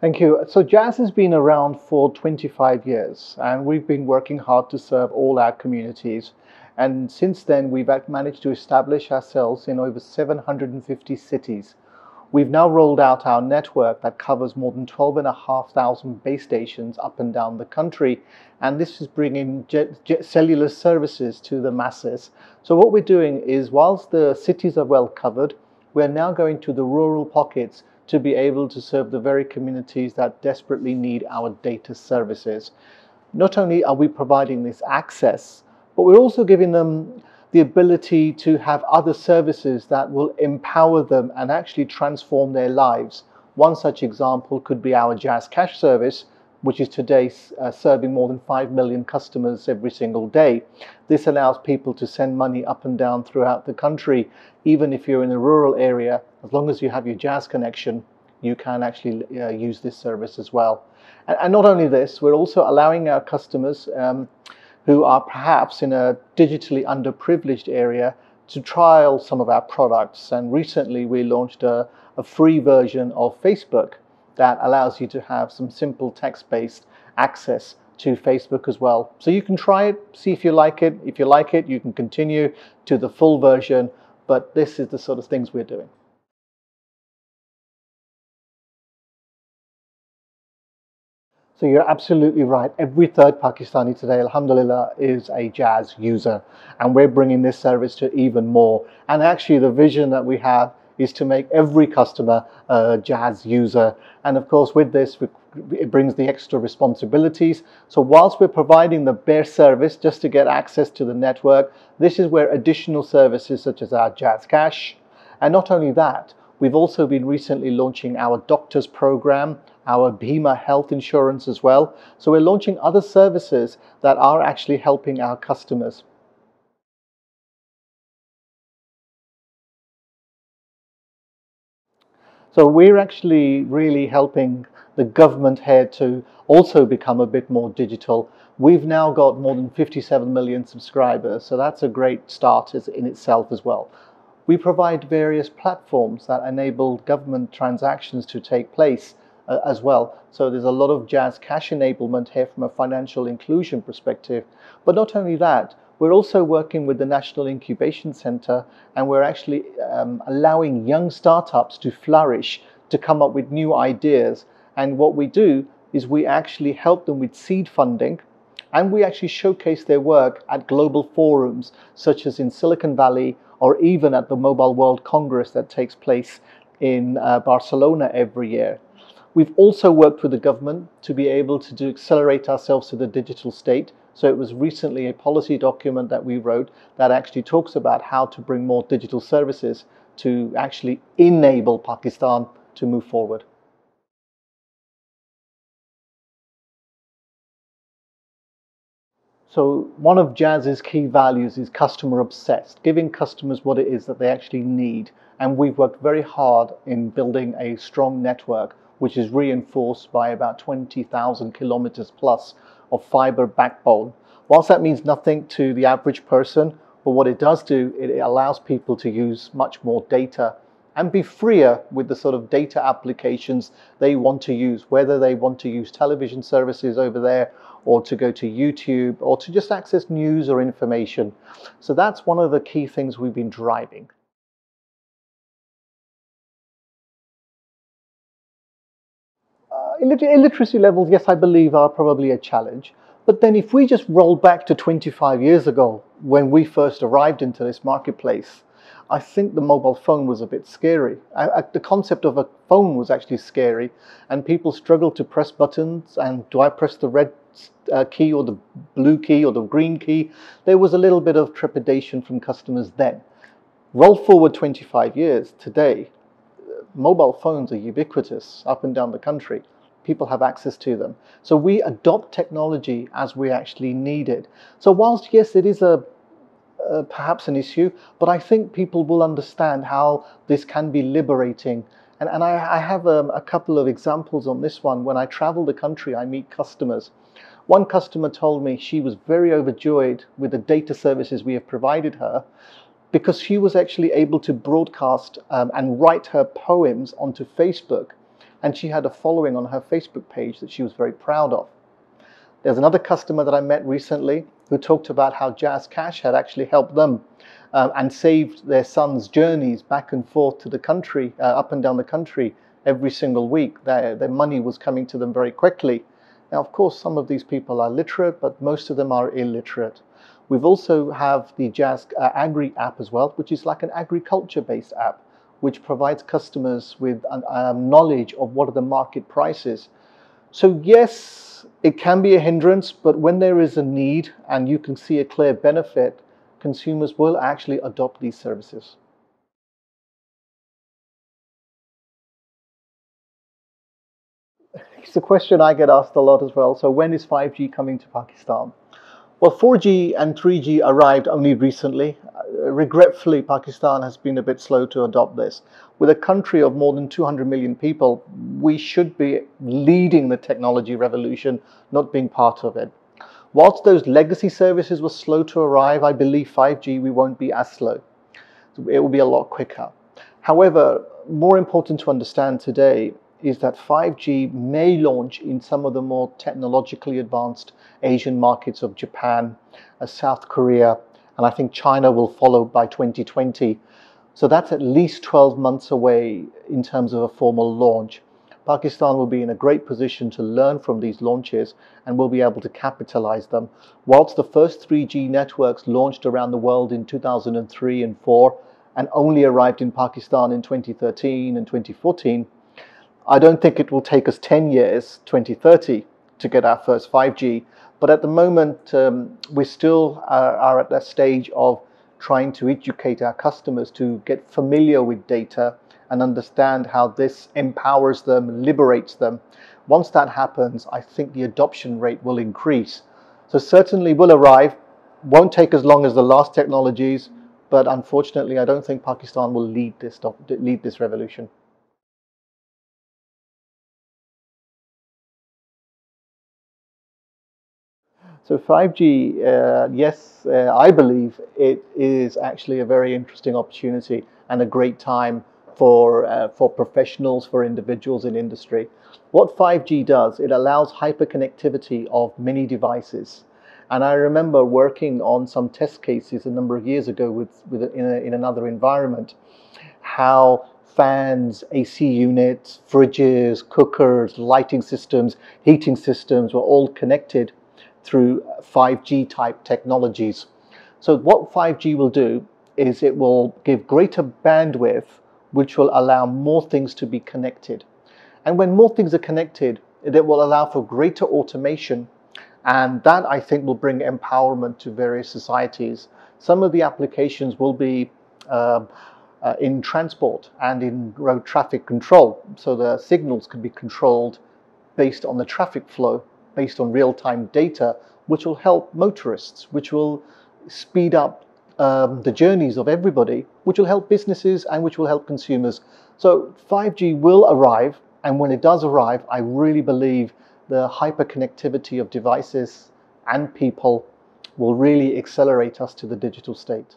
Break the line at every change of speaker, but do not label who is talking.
Thank you. So Jazz has been around for 25 years and we've been working hard to serve all our communities. And since then, we've managed to establish ourselves in over 750 cities. We've now rolled out our network that covers more than 12,500 base stations up and down the country. And this is bringing cellular services to the masses. So what we're doing is, whilst the cities are well covered, we're now going to the rural pockets to be able to serve the very communities that desperately need our data services. Not only are we providing this access, but we're also giving them the ability to have other services that will empower them and actually transform their lives. One such example could be our Jazz Cash service, which is today serving more than 5 million customers every single day. This allows people to send money up and down throughout the country. Even if you're in a rural area, as long as you have your Jazz connection, you can actually use this service as well. And not only this, we're also allowing our customers who are perhaps in a digitally underprivileged area to trial some of our products. And recently we launched a free version of Facebook that allows you to have some simple text-based access to Facebook as well. So you can try it, see if you like it. If you like it, you can continue to the full version, but this is the sort of things we're doing. So you're absolutely right. Every third Pakistani today, alhamdulillah, is a Jazz user. And we're bringing this service to even more. And actually the vision that we have is to make every customer a Jazz user. And of course, with this, it brings the extra responsibilities. So whilst we're providing the bare service just to get access to the network, this is where additional services such as our Jazz Cash, and not only that, we've also been recently launching our doctors program, our Bima health insurance as well. So we're launching other services that are actually helping our customers. So we're actually really helping the government here to also become a bit more digital. We've now got more than 57 million subscribers, so that's a great start in itself as well. We provide various platforms that enable government transactions to take place as well. So there's a lot of Jazz Cash enablement here from a financial inclusion perspective. But not only that, we're also working with the National Incubation Center, and we're actually allowing young startups to flourish, to come up with new ideas. And what we do is we actually help them with seed funding, and we actually showcase their work at global forums, such as in Silicon Valley, or even at the Mobile World Congress that takes place in Barcelona every year. We've also worked with the government to be able to accelerate ourselves to the digital state. So it was recently a policy document that we wrote that actually talks about how to bring more digital services to actually enable Pakistan to move forward. So one of Jazz's key values is customer obsessed, giving customers what it is that they actually need. And we've worked very hard in building a strong network, which is reinforced by about 20,000 kilometers plus of fiber backbone. Whilst that means nothing to the average person, but what it does do, it allows people to use much more data and be freer with the sort of data applications they want to use, whether they want to use television services over there, or to go to YouTube, or to just access news or information. So that's one of the key things we've been driving. Illiteracy levels, yes, I believe are probably a challenge. But then if we just roll back to 25 years ago, when we first arrived into this marketplace, I think the mobile phone was a bit scary. The concept of a phone was actually scary, and people struggled to press buttons, and do I press the red key or the blue key or the green key? There was a little bit of trepidation from customers then. Roll forward 25 years, today, mobile phones are ubiquitous up and down the country. People have access to them. So we adopt technology as we actually need it. So whilst, yes, it is perhaps an issue, but I think people will understand how this can be liberating. And I have a couple of examples on this one. When I travel the country, I meet customers. One customer told me she was very overjoyed with the data services we have provided her, because she was actually able to broadcast and write her poems onto Facebook and she had a following on her Facebook page that she was very proud of. There's another customer that I met recently who talked about how Jazz Cash had actually helped them and saved their sons' journeys back and forth to the country, up and down the country every single week. Their money was coming to them very quickly. Now, of course, some of these people are literate, but most of them are illiterate. We've also have the Jazz Agri app as well, which is like an agriculture-based app, which provides customers with knowledge of what are the market prices. So yes, it can be a hindrance, but when there is a need and you can see a clear benefit, consumers will actually adopt these services. It's a question I get asked a lot as well. So when is 5G coming to Pakistan? Well, 4G and 3G arrived only recently. Regretfully, Pakistan has been a bit slow to adopt this. With a country of more than 200 million people, we should be leading the technology revolution, not being part of it. Whilst those legacy services were slow to arrive, I believe 5G, we won't be as slow. It will be a lot quicker. However, more important to understand today is that 5G may launch in some of the more technologically advanced Asian markets of Japan, South Korea, and I think China will follow by 2020. So that's at least 12 months away in terms of a formal launch. Pakistan will be in a great position to learn from these launches and will be able to capitalize them. Whilst the first 3G networks launched around the world in 2003 and 4 and only arrived in Pakistan in 2013 and 2014, I don't think it will take us 10 years, 2030, to get our first 5G. But at the moment, we still are at that stage of trying to educate our customers to get familiar with data and understand how this empowers them, liberates them. Once that happens, I think the adoption rate will increase. So certainly will arrive, won't take as long as the last technologies, but unfortunately, I don't think Pakistan will lead this revolution. So 5G, yes, I believe it is actually a very interesting opportunity and a great time for professionals, for individuals in industry. What 5G does, it allows hyperconnectivity of many devices. And I remember working on some test cases a number of years ago in another environment, how fans, AC units, fridges, cookers, lighting systems, heating systems were all connected through 5G type technologies. So what 5G will do is it will give greater bandwidth, which will allow more things to be connected. And when more things are connected, it will allow for greater automation. And that, I think, will bring empowerment to various societies. Some of the applications will be in transport and in road traffic control. So the signals can be controlled based on the traffic flow, based on real-time data, which will help motorists, which will speed up the journeys of everybody, which will help businesses and which will help consumers. So 5G will arrive, and when it does arrive, I really believe the hyperconnectivity of devices and people will really accelerate us to the digital state.